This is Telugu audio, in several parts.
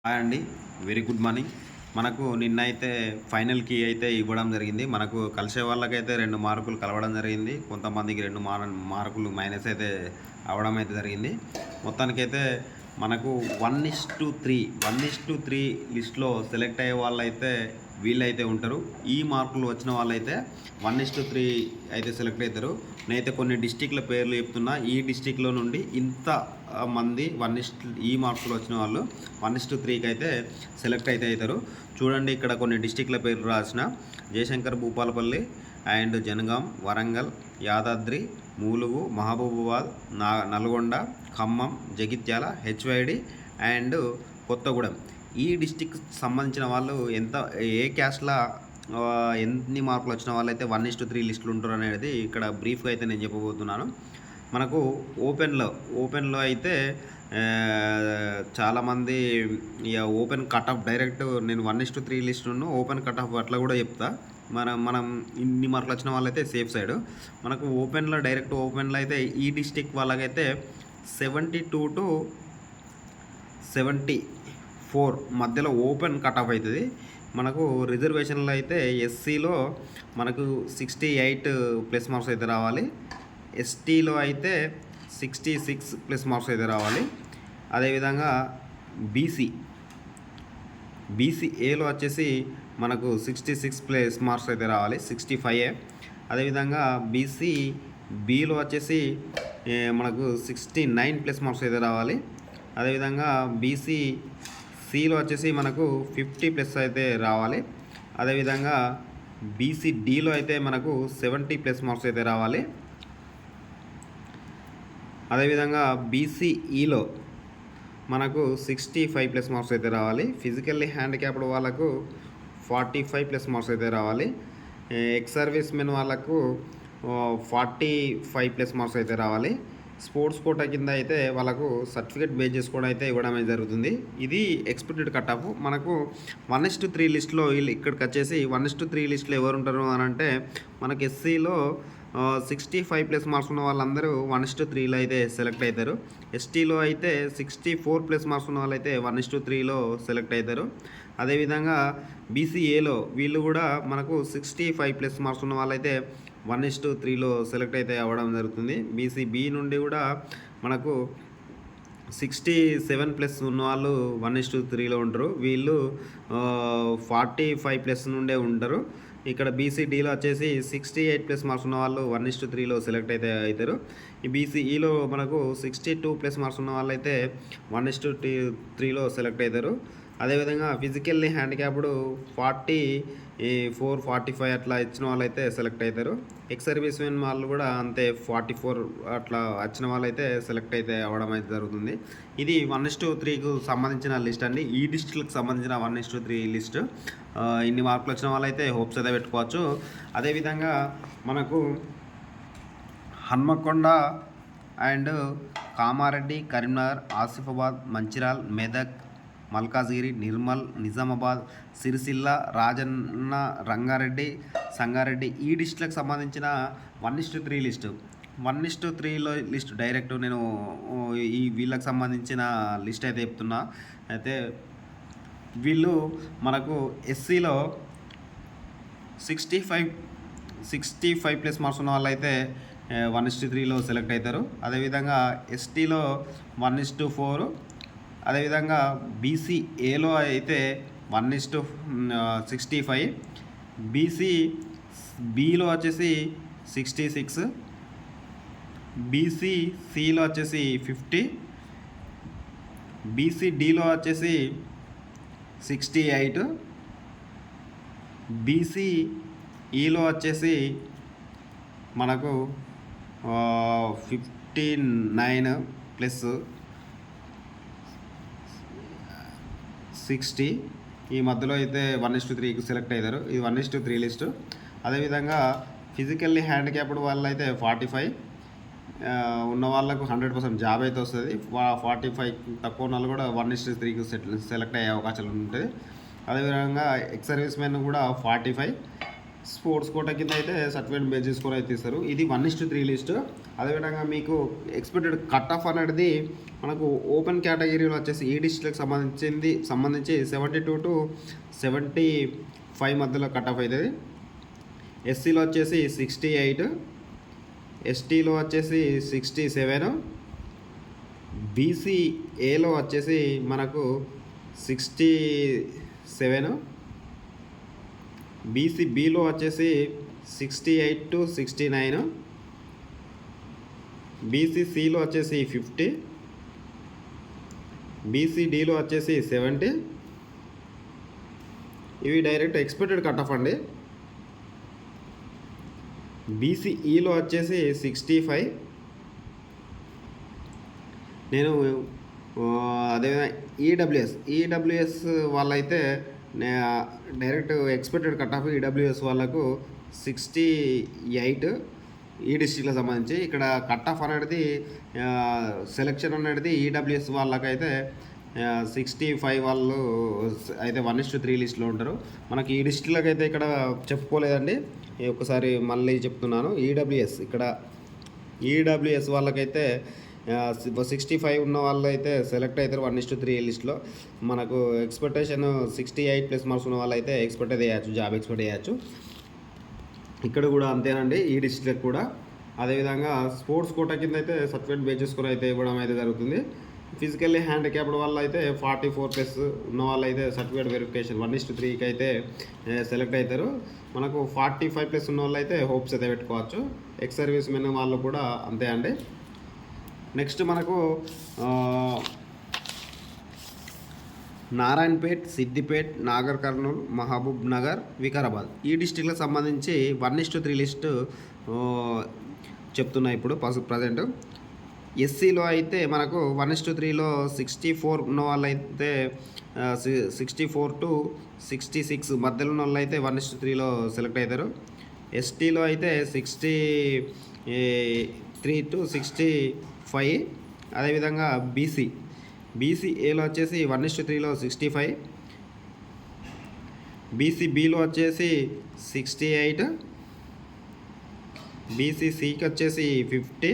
హాయ్ అండి. Very good morning. మనకు నిన్నైతే ఫైనల్ కీ అయితే ఇవ్వడం జరిగింది. మనకు కలిసే వాళ్ళకైతే 2 మార్కులు కలవడం జరిగింది. కొంతమందికి 2 మార్కులు మైనస్ అయితే అవ్వడం అయితే జరిగింది. మొత్తానికైతే మనకు 1:3 1:3 లిస్ట్‌లో సెలెక్ట్ అయ్యే వాళ్ళైతే వీళ్ళైతే ఉంటారు. ఈ మార్కులు వచ్చిన వాళ్ళైతే 1:3 అయితే సెలెక్ట్ అవుతారు. నేనైతే కొన్ని డిస్ట్రిక్ట్‌ల పేర్లు చెప్తున్నా. ఈ డిస్ట్రిక్ట్‌లో నుండి ఇంత మంది ఈ మార్కులు వచ్చిన వాళ్ళు 1:3కి అయితే సెలెక్ట్ అయితే అవుతారు. చూడండి, ఇక్కడ కొన్ని డిస్ట్రిక్ట్ల పేర్లు రాసిన: Jayashankar, Bhupalpally and Jangaon, Warangal, Yadadri, Mulugu, Mahabubabad, Nalgonda, Khammam, Jagtial, HYD and Kothagudem. ఈ డిస్టిక్ సంబంధించిన వాళ్ళు ఏ క్యాస్ట్ల ఎన్ని మార్కులు వచ్చిన వాళ్ళైతే 1:3 లిస్టులు ఉంటారు అనేది ఇక్కడ బ్రీఫ్గా అయితే నేను చెప్పబోతున్నాను. మనకు ఓపెన్లో అయితే చాలామంది ఇక ఓపెన్ కట్ ఆఫ్ డైరెక్ట్ నేను 1:3 లిస్టును ఓపెన్ కట్ ఆఫ్ అట్లా కూడా చెప్తా. మనం ఇన్ని మార్కులు వచ్చిన వాళ్ళైతే సేఫ్ సైడ్. మనకు ఓపెన్లో అయితే ఈ డిస్టిక్ వాళ్ళకైతే 72 to 74 మధ్యలో ఓపెన్ కట్ ఆఫ్ అవుతుంది. మనకు రిజర్వేషన్లో అయితే ఎస్సీలో మనకు 68 ప్లస్ మార్క్స్ అయితే రావాలి. ఎస్టీలో అయితే 66 ప్లస్ మార్క్స్ అయితే రావాలి. అదేవిధంగా బీసీఏలో వచ్చేసి మనకు 66 ప్లస్ మార్క్స్ అయితే రావాలి, 65. అదేవిధంగా బీసీబీలో వచ్చేసి మనకు 69 ప్లస్ మార్క్స్ అయితే రావాలి. అదేవిధంగా బీసీసీలో వచ్చేసి మనకు 50 ప్లస్ అయితే రావాలి. అదేవిధంగా బీసీడీలో అయితే మనకు 70 ప్లస్ మార్క్స్ అయితే రావాలి. అదేవిధంగా బీసీఈలో మనకు 65 ప్లస్ మార్క్స్ అయితే రావాలి. ఫిజికల్లీ హ్యాండిక్యాప్డ్ వాళ్ళకు 45 ప్లస్ మార్క్స్ అయితే రావాలి. ఎక్స్ సర్వీస్ మెన్ వాళ్ళకు 45 ప్లస్ మార్క్స్ అయితే రావాలి. స్పోర్ట్స్ కోటా కింద అయితే వాళ్ళకు సర్టిఫికేట్ బేస్ చేసుకోవడం అయితే ఇవ్వడం అయితే జరుగుతుంది. ఇది ఎక్స్పెక్టెడ్ కట్ ఆఫ్. మనకు 1:3 లిస్ట్లో ఇక్కడికి వచ్చేసి 1:3 లిస్ట్లో ఎవరు ఉంటారు అని అంటే మనకు ఎస్సీలో 65 ప్లస్ మార్క్స్ ఉన్న వాళ్ళందరూ 1:3లో అయితే సెలెక్ట్ అవుతారు. ఎస్టీలో అయితే 64 ప్లస్ మార్క్స్ ఉన్న వాళ్ళైతే 1:3లో సెలెక్ట్ అవుతారు. అదేవిధంగా బీసీఏలో వీళ్ళు కూడా మనకు 65 ప్లస్ మార్క్స్ ఉన్న వాళ్ళైతే 1:3లో సెలెక్ట్ అయితే అవ్వడం జరుగుతుంది. బీసీబీ నుండి కూడా మనకు 67 ప్లస్ ఉన్న వాళ్ళు 1:3లో ఉంటారు. వీళ్ళు 45 ప్లస్ నుండే ఉంటారు. ఇక్కడ బీసీడీలో వచ్చేసి 68 ప్లస్ మార్క్స్ ఉన్న వాళ్ళు 1:3లో సెలెక్ట్ అయితే అవుతారు. ఈ బీసీఈలో మనకు 62 ప్లస్ మార్క్స్ ఉన్న వాళ్ళు అయితే 1:3లో సెలెక్ట్ అవుతారు. అదేవిధంగా ఫిజికల్లీ హ్యాండిక్యాప్డ్ 44, 45 అట్లా ఇచ్చిన వాళ్ళు అయితే సెలెక్ట్ అవుతారు. ఎక్స్ సర్వీస్ మెన్ వాళ్ళు కూడా అంతే 44 అట్లా వచ్చిన వాళ్ళైతే సెలెక్ట్ అయితే అవ్వడం అయితే జరుగుతుంది. ఇది 1:3కు సంబంధించిన లిస్ట్ అండి. ఈ డిస్ట్రిక్ట్కి సంబంధించిన 1:3 లిస్ట్. ఇన్ని మార్కులు వచ్చిన వాళ్ళైతే హోప్స్ అయితే పెట్టుకోవచ్చు. అదేవిధంగా మనకు హన్మకొండ అండ్ కామారెడ్డి, కరీంనగర్, ఆసిఫాబాద్, మంచిర్యాల్, మెదక్, మల్కాజ్గిరి, నిర్మల్, నిజామాబాద్, సిరిసిల్ల, రాజన్న, రంగారెడ్డి, సంగారెడ్డి ఈ డిస్ట్రిక్ట్లకు సంబంధించిన 1:3 లిస్టు. 1:3లో లిస్ట్ డైరెక్ట్ నేను వీళ్ళకి సంబంధించిన లిస్ట్ అయితే చెప్తున్నా. అయితే వీళ్ళు మనకు ఎస్సీలో 65 ప్లస్ మార్క్స్ ఉన్న వాళ్ళు అయితే 1:3లో సెలెక్ట్ అవుతారు. అదేవిధంగా ఎస్టీలో 1:4. అదేవిధంగా బీసీఏలో అయితే 1:65. బీసీబీలో వచ్చేసి 66. బీసీసీలో వచ్చేసి 50. బీసీడీలో వచ్చేసి 68. బీసీఈలో వచ్చేసి మనకు 59 ప్లస్ 60 ఈ మధ్యలో అయితే 1:3కి సెలెక్ట్ అయ్యారు. ఇది 1:3 లిస్టు. అదేవిధంగా ఫిజికల్లీ హ్యాండిక్యాప్డ్ వాళ్ళు అయితే 45 ఉన్న వాళ్ళకు 100% జాబ్ అయితే వస్తుంది. 45 తక్కువ ఉన్న వాళ్ళు కూడా 1:3కి సెలెక్ట్ అయ్యే అవకాశాలు ఉంటుంది. అదేవిధంగా ఎక్స్ సర్వీస్ మెన్ కూడా 45. స్పోర్ట్స్ కోటా కింద అయితే సర్టిఫికేట్ బేస్ స్కోర్ అయితే ఇస్తారు. ఇది 1:3 లిస్ట్. అదేవిధంగా మీకు ఎక్స్పెక్టెడ్ కట్ ఆఫ్ అనేది మనకు ఓపెన్ కేటగిరీలో వచ్చేసి ఈ డిస్ట్రిక్ట్కి సంబంధించి 72 to 75 మధ్యలో కట్ ఆఫ్ అవుతుంది. ఎస్సీలో వచ్చేసి 68, ఎస్టీలో వచ్చేసి 67, బీసీఏలో వచ్చేసి మనకు 67, బీసీబీలో వచ్చేసి 68 to 69, బీసీసీలో వచ్చేసి 50, బీసీడీలో వచ్చేసి 70. ఇవి డైరెక్ట్ ఎక్స్పెక్టెడ్ కట్ ఆఫ్ అండి. బీసీఈలో వచ్చేసి 65. నేను అదేవిధంగా ఈడబ్ల్యూఎస్ వాళ్ళైతే direct expected cut off EWS వాళ్ళకు 68 ఈ డిస్ట్రిక్ట్కి సంబంధించి. ఇక్కడ కట్ ఆఫ్ అనేది సెలెక్షన్ అనేది ఈడబ్ల్యూఎస్ వాళ్ళకైతే 65 వాళ్ళు అయితే 1:3 లిస్ట్లో ఉంటారు. మనకి ఈ డిస్ట్రిక్ట్లకు అయితే ఇక్కడ చెప్పుకోలేదండి, ఒకసారి మళ్ళీ చెప్తున్నాను. ఇక్కడ ఈడబ్ల్యూఎస్ వాళ్ళకైతే 65 ఉన్న వాళ్ళు అయితే సెలెక్ట్ అవుతారు 1:3 లిస్ట్లో. మనకు ఎక్స్పెక్టేషన్ 68+ మార్క్స్ ఉన్న వాళ్ళు అయితే ఎక్స్పెక్ట్ అయితే చేయొచ్చు, జాబ్ ఎక్స్పెక్ట్ చేయొచ్చు. ఇక్కడ కూడా అంతేనండి, ఈ డిస్ట్రిక్ట్ కూడా. అదేవిధంగా స్పోర్ట్స్ కోటా కింద అయితే సర్టిఫికేట్ బేస్ చేసుకుని అయితే ఇవ్వడం అయితే జరుగుతుంది. ఫిజికల్లీ హ్యాండిక్యాప్డ్ వాళ్ళు అయితే 44+ ఉన్న వాళ్ళు అయితే సర్టిఫికేట్ వెరిఫికేషన్ 1:3కి అయితే సెలెక్ట్ అవుతారు. మనకు 45+ ఉన్న వాళ్ళు అయితే హోప్స్ అయితే పెట్టుకోవచ్చు. ఎక్స్ సర్వీస్ మెన్ వాళ్ళు కూడా అంతే అండి. నెక్స్ట్ మనకు నారాయణపేట్, సిద్దిపేట్, నాగర్ కర్నూల్, మహబూబ్ నగర్, వికారాబాద్ ఈ డిస్ట్రిక్ట్లకు సంబంధించి 1:3 లిస్టు చెప్తున్నా ఇప్పుడు ప్రజెంట్. ఎస్సీలో అయితే మనకు 1:3లో 64 ఉన్న వాళ్ళు అయితే 64 to 66 మధ్యలో ఉన్న వాళ్ళు అయితే 1:3లో సెలెక్ట్ అవుతారు. ఎస్టీలో అయితే 63 to 65. అదేవిధంగా బీసీఏలో వచ్చేసి 1:3లో 65, బీసీబీలో వచ్చేసి 68, బీసీసీకి వచ్చేసి 50,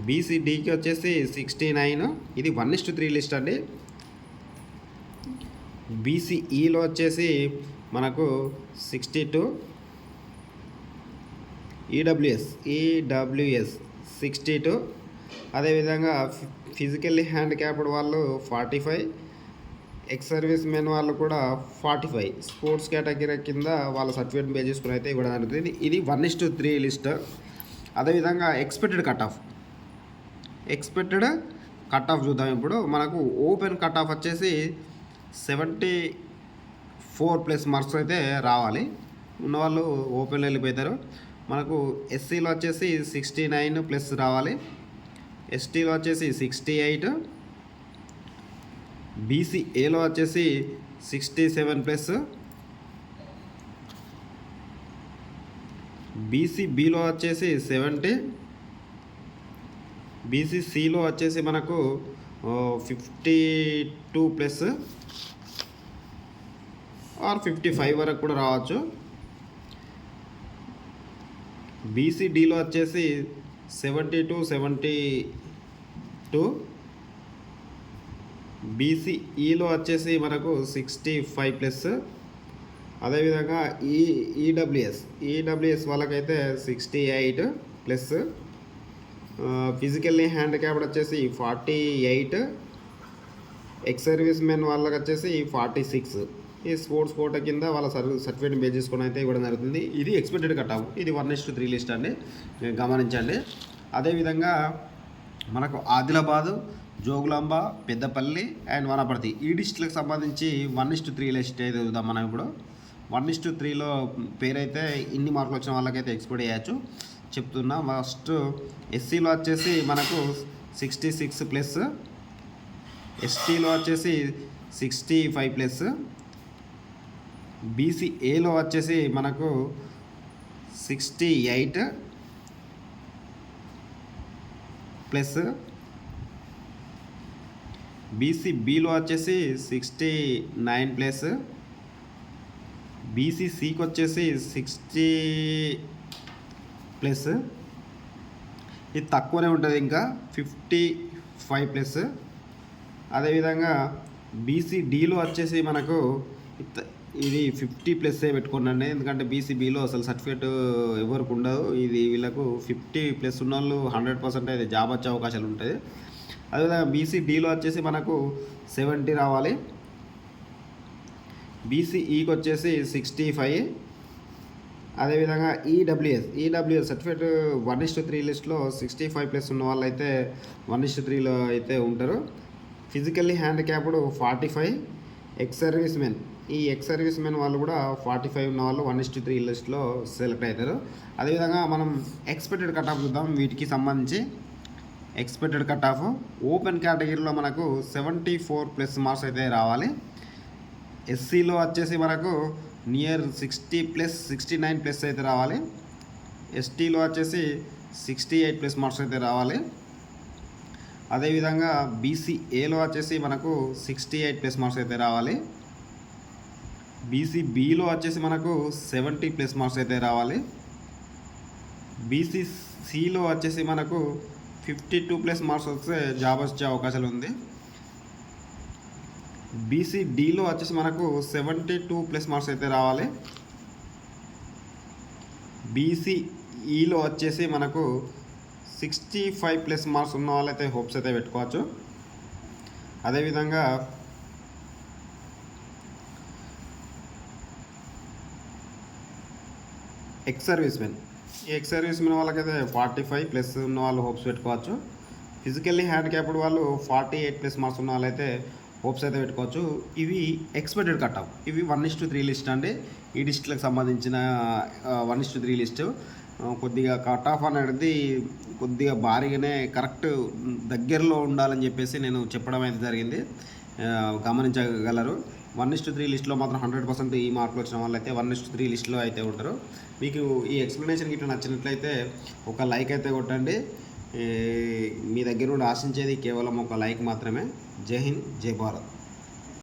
బీసీడీకి వచ్చేసి 69. ఇది 1:3 లిస్ట్ అండి. బీసీఈలో వచ్చేసి మనకు 62, ఈడబ్ల్యూఎస్ 62. అదేవిధంగా ఫిజికల్లీ హ్యాండిక్యాప్డ్ వాళ్ళు 45, ఎక్స్ సర్వీస్ మెన్ వాళ్ళు కూడా 45 స్పోర్ట్స్ కేటగిరీ కింద వాళ్ళ సర్టిఫికేట్ బేస్ చేసుకుని అయితే ఇవ్వడం జరుగుతుంది. ఇది 1:3 లిస్ట్. అదేవిధంగా ఎక్స్పెక్టెడ్ కట్ ఆఫ్ చూద్దాం ఇప్పుడు. మనకు ఓపెన్ కట్ ఆఫ్ వచ్చేసి 74+ మార్క్స్ అయితే రావాలి. ఉన్నవాళ్ళు ఓపెన్లో వెళ్ళిపోతారు. మనకు ఎస్సీలో వచ్చేసి 69+ రావాలి, ఎస్టీలో వచ్చేసి 68, బీసీఏలో వచ్చేసి 67+, బీసీబీలో వచ్చేసి 70, బీసీసీలో వచ్చేసి మనకు 52+ ఆర్ 55 వరకు కూడా రావచ్చు. బీసీడీలో వచ్చేసి 70 to 72, బీసీఈలో వచ్చేసి మనకు 65+. అదేవిధంగా ఈడబ్ల్యూఎస్ వాళ్ళకైతే 68+, ఫిజికల్లీ హ్యాండిక్యాప్డ్ వచ్చేసి 48, ఎక్స్ సర్వీస్ మెన్ వాళ్ళకి వచ్చేసి 46. ఈ స్పోర్ట్స్ కోటా కింద వాళ్ళ సర్టిఫికేట్ బేస్ చేసుకొని అయితే ఇవ్వడం జరుగుతుంది. ఇది ఎక్స్పెక్టెడ్ కట్ ఆఫ్. ఇది 1:3 లిస్ట్ అండి, గమనించండి. అదేవిధంగా మనకు ఆదిలాబాదు, జోగులాంబ, పెద్దపల్లి అండ్ వనపర్తి ఈ డిస్ట్రిక్ట్కి సంబంధించి 1:3 లిస్ట్ అయితే చూద్దాం మనం ఇప్పుడు. 1:3లో పేరైతే ఇన్ని మార్కులు వచ్చిన వాళ్ళకైతే ఎక్స్పెక్ట్ చేయొచ్చు చెప్తున్నా. ఫస్ట్ ఎస్సీలో వచ్చేసి మనకు 66+, ఎస్టీలో వచ్చేసి 65+, బీసీఏలో వచ్చేసి మనకు 68+, బీసీబీలో వచ్చేసి 69+, బీసీసీకి వచ్చేసి 60+, ఇది తక్కువనే ఉంటుంది, ఇంకా 55+. అదేవిధంగా బీసీడీలో వచ్చేసి మనకు ఇది 50+ పెట్టుకోండి, ఎందుకంటే బీసీబీలో అసలు సర్టిఫికేట్ ఎవరికి ఉండదు. ఇది వీళ్ళకు 50+ ఉన్న వాళ్ళు 100% అయితే జాబ్ వచ్చే అవకాశాలు ఉంటుంది. అదేవిధంగా బీసీడీలో వచ్చేసి మనకు 70 రావాలి. బీసీఈకి వచ్చేసి 65. అదేవిధంగా ఈడబ్ల్యూఎస్ సర్టిఫికేట్ 1:3 లిస్ట్లో 65+ ఉన్న వాళ్ళు అయితే 1:3లో అయితే ఉంటారు. Physically handicapped 45. Ex service men వాళ్ళు కూడా 45 ఉన్న వాళ్ళు 1:3 లిస్ట్లో సెలెక్ట్ అవుతారు. అదేవిధంగా మనం ఎక్స్పెక్టెడ్ కట్ ఆఫ్ చూద్దాం. వీటికి సంబంధించి ఎక్స్పెక్టెడ్ కట్ ఆఫ్ ఓపెన్ కేటగిరీలో మనకు 74+ మార్క్స్ అయితే రావాలి. ఎస్సీలో వచ్చేసి మనకు నియర్ 60+, 69+ అయితే రావాలి. ఎస్టీలో వచ్చేసి 68+ మార్క్స్ అయితే రావాలి. అదేవిధంగా బీసీఏలో వచ్చేసి మనకు 68+ మార్క్స్ అయితే రావాలి. బీసీబీలో వచ్చేసి మనకు 70+ మార్క్స్ అయితే రావాలి. బీసీసీలో వచ్చేసి మనకు 52+ మార్క్స్ వస్తే జాబ్ వచ్చే అవకాశాలు ఉంది. బీసీడీలో వచ్చేసి మనకు 72+ మార్క్స్ అయితే రావాలి. బీసీఈలో వచ్చేసి మనకు 65+ మార్క్స్ ఉన్న వాళ్ళైతే హోప్స్ అయితే పెట్టుకోవచ్చు. అదేవిధంగా ఎక్స్ సర్వీస్ మెన్ వాళ్ళకైతే 45+ ఉన్న వాళ్ళు హోప్స్ పెట్టుకోవచ్చు. ఫిజికల్లీ హ్యాండిక్యాప్డ్ వాళ్ళు 48+ మార్క్స్ ఉన్న వాళ్ళైతే హోప్స్ అయితే పెట్టుకోవచ్చు. ఇవి ఎక్స్పెక్టెడ్ కట్ ఆఫ్, ఇవి 1:3 లిస్ట్ అండి. ఈ లిస్టులకు సంబంధించిన 1:3 లిస్టు కొద్దిగా కట్ ఆఫ్ అనేది కొద్దిగా భారీగానే కరెక్ట్ దగ్గరలో ఉండాలని చెప్పేసి నేను చెప్పడం అయితే జరిగింది, గమనించగలరు. 1:3 లిస్ట్లో మాత్రం 100% ఈ మార్కులు వచ్చిన వాళ్ళు అయితే 1:3 లిస్ట్లో అయితే ఉంటారు. మీకు ఈ ఎక్స్ప్లెనేషన్ ఇట్లా నచ్చినట్లయితే ఒక లైక్ అయితే కొట్టండి. మీ దగ్గర నుండి ఆశించేది కేవలం ఒక లైక్ మాత్రమే. జై హింద్, జై భారత్.